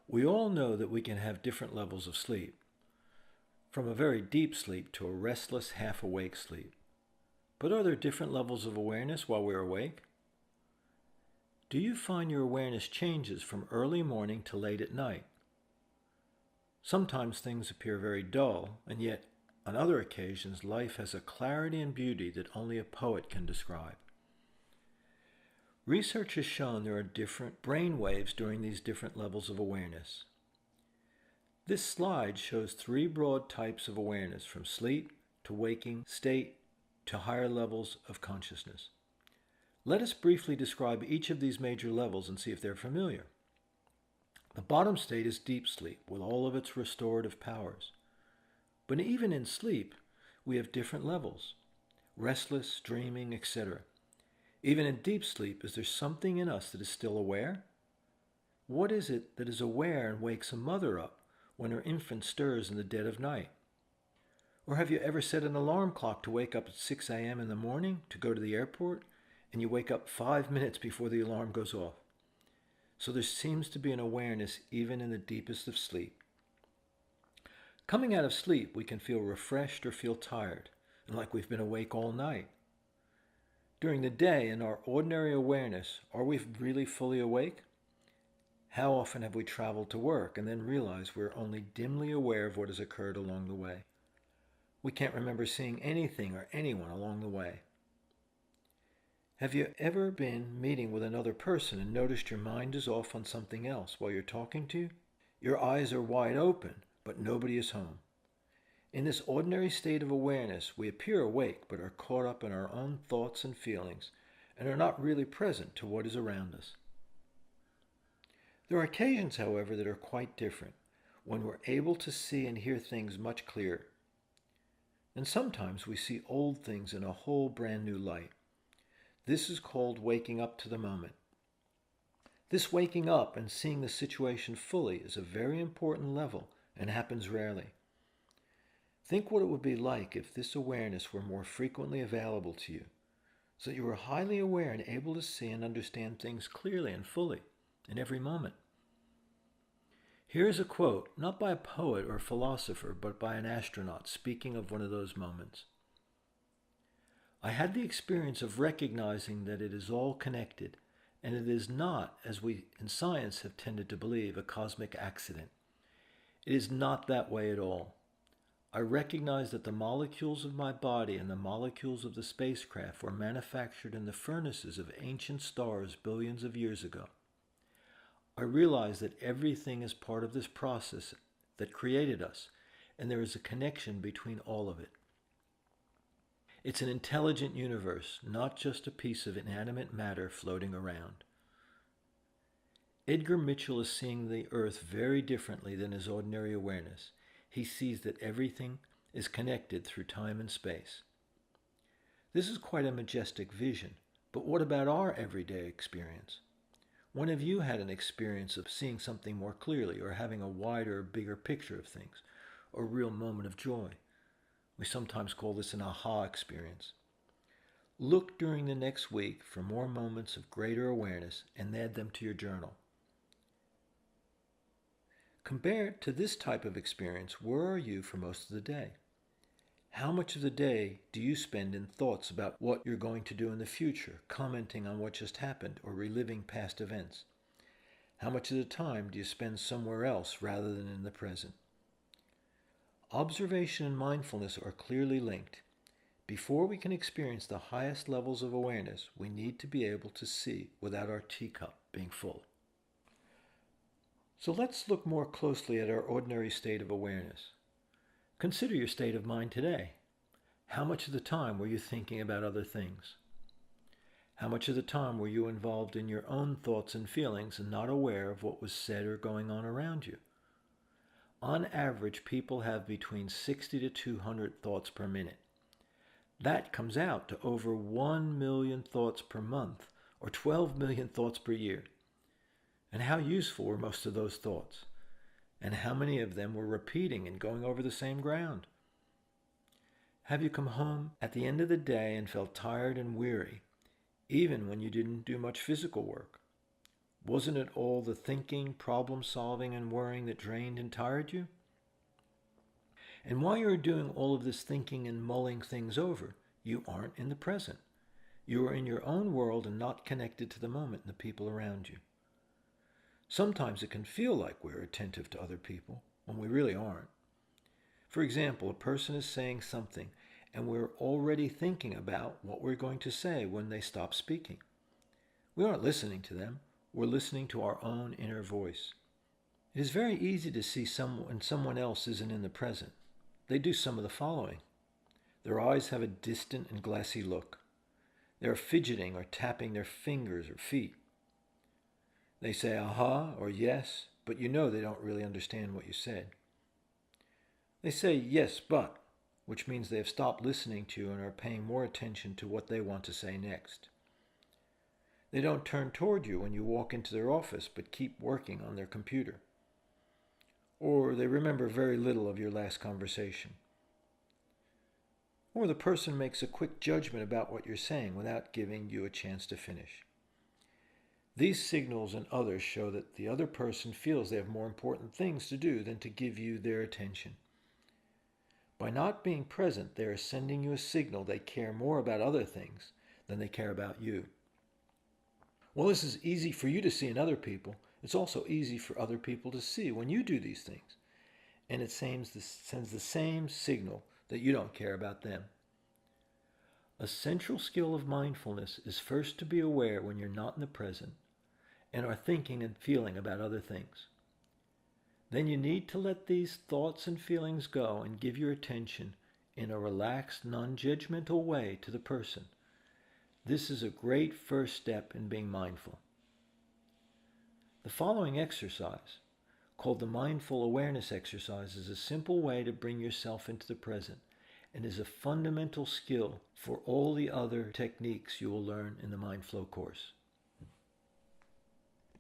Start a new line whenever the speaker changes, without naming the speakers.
We all know that we can have different levels of sleep, from a very deep sleep to a restless, half awake sleep. But are there different levels of awareness while we're awake? Do you find your awareness changes from early morning to late at night? Sometimes things appear very dull, and yet on other occasions life has a clarity and beauty that only a poet can describe. Research has shown there are different brain waves during these different levels of awareness. This slide shows three broad types of awareness, from sleep to waking state to higher levels of consciousness. Let us briefly describe each of these major levels and see if they're familiar. The bottom state is deep sleep with all of its restorative powers. But even in sleep, we have different levels: restless, dreaming, etc. Even in deep sleep, is there something in us that is still aware? What is it that is aware and wakes a mother up when her infant stirs in the dead of night? Or have you ever set an alarm clock to wake up at 6 a.m. in the morning to go to the airport, and you wake up 5 minutes before the alarm goes off? So there seems to be an awareness even in the deepest of sleep. Coming out of sleep, we can feel refreshed or feel tired, and like we've been awake all night. During the day, in our ordinary awareness, are we really fully awake? How often have we traveled to work and then realized we're only dimly aware of what has occurred along the way? We can't remember seeing anything or anyone along the way. Have you ever been meeting with another person and noticed your mind is off on something else while you're talking to you? Your eyes are wide open, but nobody is home. In this ordinary state of awareness, we appear awake but are caught up in our own thoughts and feelings and are not really present to what is around us. There are occasions, however, that are quite different, when we're able to see and hear things much clearer. And sometimes we see old things in a whole brand new light. This is called waking up to the moment. This waking up and seeing the situation fully is a very important level and happens rarely. Think what it would be like if this awareness were more frequently available to you, so that you were highly aware and able to see and understand things clearly and fully in every moment. Here is a quote, not by a poet or a philosopher, but by an astronaut speaking of one of those moments. I had the experience of recognizing that it is all connected, and it is not, as we in science have tended to believe, a cosmic accident. It is not that way at all. I recognized that the molecules of my body and the molecules of the spacecraft were manufactured in the furnaces of ancient stars billions of years ago. I realized that everything is part of this process that created us, and there is a connection between all of it. It's an intelligent universe, not just a piece of inanimate matter floating around. Edgar Mitchell is seeing the earth very differently than his ordinary awareness. He sees that everything is connected through time and space. This is quite a majestic vision, but what about our everyday experience? When have you had an experience of seeing something more clearly, or having a wider, bigger picture of things, or a real moment of joy? We sometimes call this an aha experience. Look during the next week for more moments of greater awareness and add them to your journal. Compared to this type of experience, where are you for most of the day? How much of the day do you spend in thoughts about what you're going to do in the future, commenting on what just happened, or reliving past events? How much of the time do you spend somewhere else rather than in the present? Observation and mindfulness are clearly linked. Before we can experience the highest levels of awareness, we need to be able to see without our teacup being full. So let's look more closely at our ordinary state of awareness. Consider your state of mind today. How much of the time were you thinking about other things? How much of the time were you involved in your own thoughts and feelings and not aware of what was said or going on around you? On average, people have between 60 to 200 thoughts per minute. That comes out to over 1 million thoughts per month, or 12 million thoughts per year. And how useful were most of those thoughts? And how many of them were repeating and going over the same ground? Have you come home at the end of the day and felt tired and weary, even when you didn't do much physical work? Wasn't it all the thinking, problem solving, and worrying that drained and tired you? And while you're doing all of this thinking and mulling things over, you aren't in the present. You are in your own world and not connected to the moment and the people around you. Sometimes it can feel like we're attentive to other people when we really aren't. For example, a person is saying something and we're already thinking about what we're going to say when they stop speaking. We aren't listening to them. We're listening to our own inner voice. It is very easy to see when someone else isn't in the present. They do some of the following. Their eyes have a distant and glassy look. They are fidgeting or tapping their fingers or feet. They say aha or yes, but you know they don't really understand what you said. They say yes, but, which means they have stopped listening to you and are paying more attention to what they want to say next. They don't turn toward you when you walk into their office, but keep working on their computer. Or they remember very little of your last conversation. Or the person makes a quick judgment about what you're saying without giving you a chance to finish. These signals and others show that the other person feels they have more important things to do than to give you their attention. By not being present, they are sending you a signal they care more about other things than they care about you. While this is easy for you to see in other people, it's also easy for other people to see when you do these things. And it sends the same signal that you don't care about them. A central skill of mindfulness is first to be aware when you're not in the present and are thinking and feeling about other things. Then you need to let these thoughts and feelings go and give your attention in a relaxed, non-judgmental way to the person. This is a great first step in being mindful. The following exercise, called the Mindful Awareness Exercise, is a simple way to bring yourself into the present and is a fundamental skill for all the other techniques you will learn in the Mindflow course.